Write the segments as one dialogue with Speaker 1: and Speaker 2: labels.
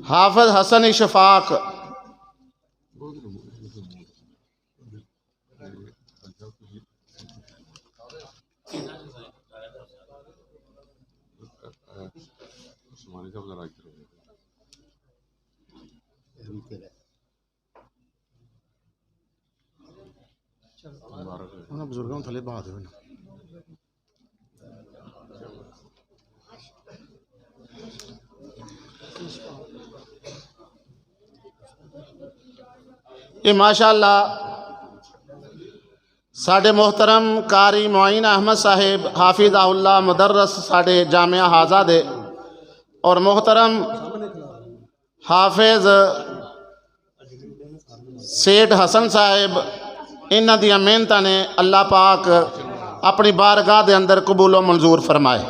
Speaker 1: हाफिज हसन इशफाक, बुजुर्गों थले बहा दो। ये माशाअल्लाह साडे मोहतरम कारी मुईन अहमद साहिब हाफिज़हुल्लाह मुदर्रस साडे जामिया हाजा दे और मोहतरम हाफिज सेठ हसन साहिब, इन्हां दियां मेहनतां ने अल्लाह पाक अपनी बारगाह दे अंदर कबूलो मंजूर फरमाए।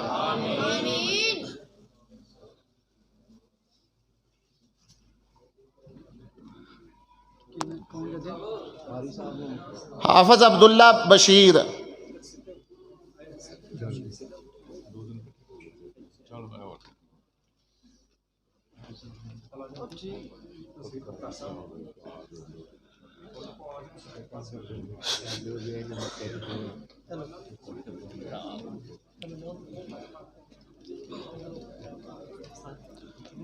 Speaker 1: हाफिज अब्दुल्ला बशीर,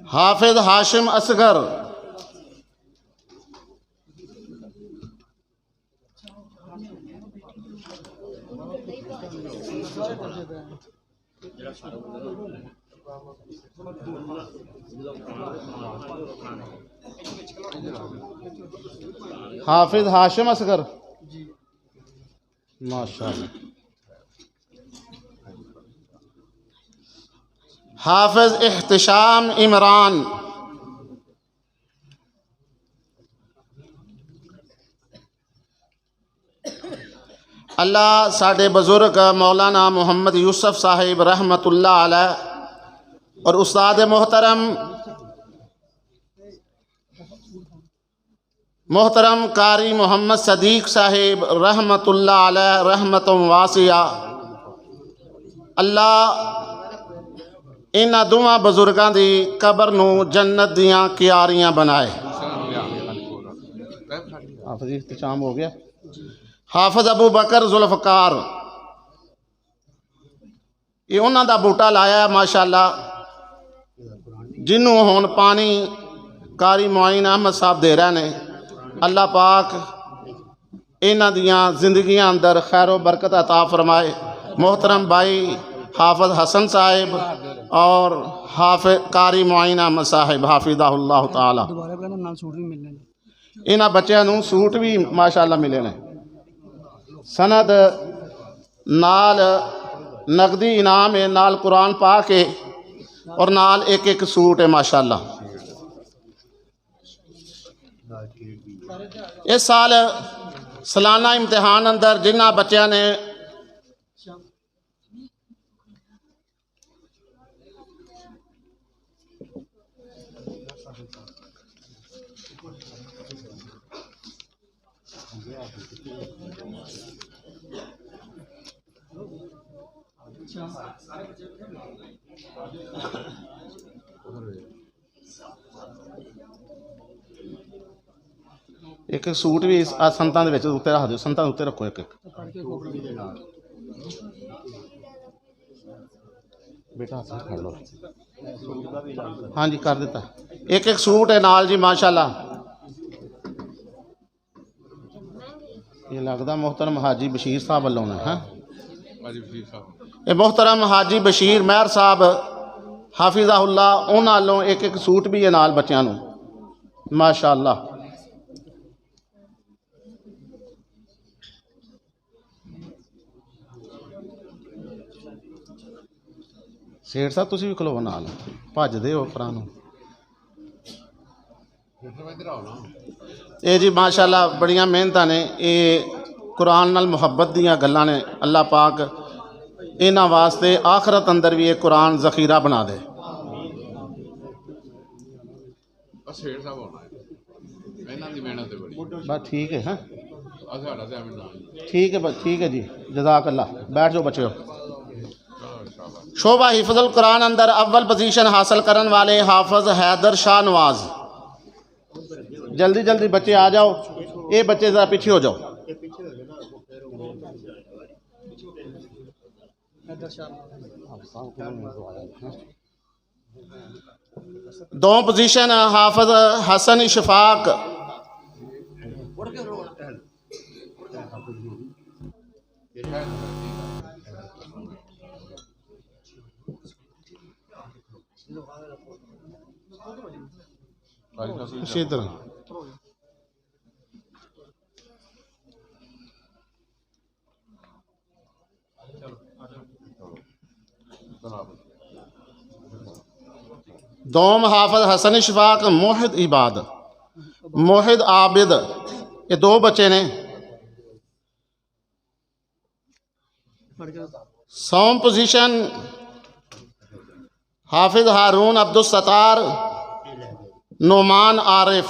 Speaker 1: हाफिज हाशिम असगर, हाफिज हाशिम असगर माशाअल्लाह। हाफिज इहतिशाम इमरान, अल्लाह साडे बुजुर्ग मौलाना मोहम्मद यूसुफ साहिब रहमतुल्लाह अलैह और उस्ताद मोहतरम कारी मोहम्मद सदीक साहिब रहमतुल्लाह अलैह रहमतुम वासिया, अल्लाह इन्हां दोवां बुजुर्गां दी कबर नूं जन्नत दियां क्यारियां बनाए। हाफिज इख्तिशाम हो गया। हाफिज अबू बकर जुल्फकार, ये उन्हां दा बूटा लाया माशाअल्लाह, जिन्हों हुण पानी कारी मुईन अहमद साहब दे रहे ने। अल्लाह पाक इन्हां दियां जिंदगियां अंदर खैरो बरकत अता फरमाए। मोहतरम भाई हाफिज हसन साहिब और हाफिज कारी मुईन अहमद साहिब हाफिज़हुल्लाह ताला, इन्हां बच्चों नूं सूट भी माशाअल्लाह मिले ने। सनद नाल नकदी इनाम है, नाल कुरान पाक है और नाल एक एक सूट है माशाअल्लाह। इस साल सालाना इम्तिहान अंदर जिन्हां बच्चों ने एक एक सूट भी संतां दे विच उत्ते रख दो, संतां उत्ते रखो एक एक बेटा हाथ फड़ लो। हाँ जी कर दिता, एक एक सूट है नाल जी माशाअल्लाह। ये लगता मोहतरम हाजी बशीर साहब वालों ने है। ये मोहतरम हाजी बशीर महर साहब हाफिज़हुल्लाह, उन्हां वालों एक एक सूट भी है नाल बच्चों नूं माशाअल्लाह। सेठ साहब तुसीं भी खलोवो नाल, भजदे हो भरा नूं। ये जी माशाअल्लाह बड़ियां मेहनतां ने, ये कुरान नाल मुहब्बत दीयां गल्लां ने। अल्लाह पाक इन्हां वास्ते आखरत अंदर भी ये कुरान जखीरा बना दे। बस ठीक है, हाँ ठीक है, बस ठीक है जी, जज़ाक अल्लाह। बैठ जाओ बच्चों। शोबा हिफ्ज़ुल कुरान अंदर अव्वल पोजीशन हासिल करने वाले हाफिज़ हैदर शाह नवाज। जल्दी जल्दी बच्चे आ जाओ, ये बच्चे ज़रा पीछे हो जाओ। दो पोजीशन हाफिज़ हसन इशफाक। इसी तरह दोम हाफिज़ हसन इशफाक मोहिद इबाद मोहिद आबिद, ये दो बच्चे ने। सौम पोजीशन हाफिज़ हारून अब्दुल सत्तार नोमान आरिफ।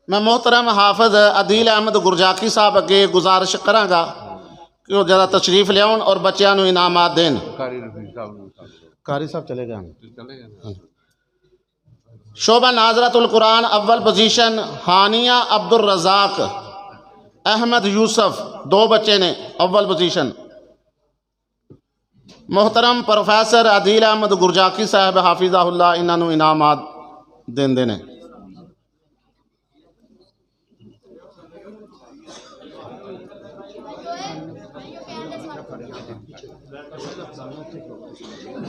Speaker 1: मैं मोहतरम हाफिज़ अदील अहमद गुरजाकी साहब अगे गुजारिश करांगा कि वो जरा तशरीफ लियाउन और बच्चों को इनामात देन। कारी साहब चले गए। शोबा नाजरतुल कुरान अव्वल पोजीशन हानिया अब्दुल रज़ाक अहमद यूसुफ, दो बच्चे ने अव्वल पोजीशन। मोहतरम प्रोफेसर अदील अहमद गुरजाकी साहब हाफिज़हुल्लाह इन्होंने इनामात देंदे ने।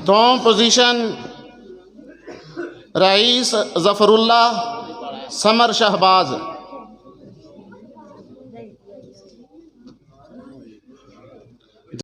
Speaker 1: दो position rice Zafarullah summer Shahbaz.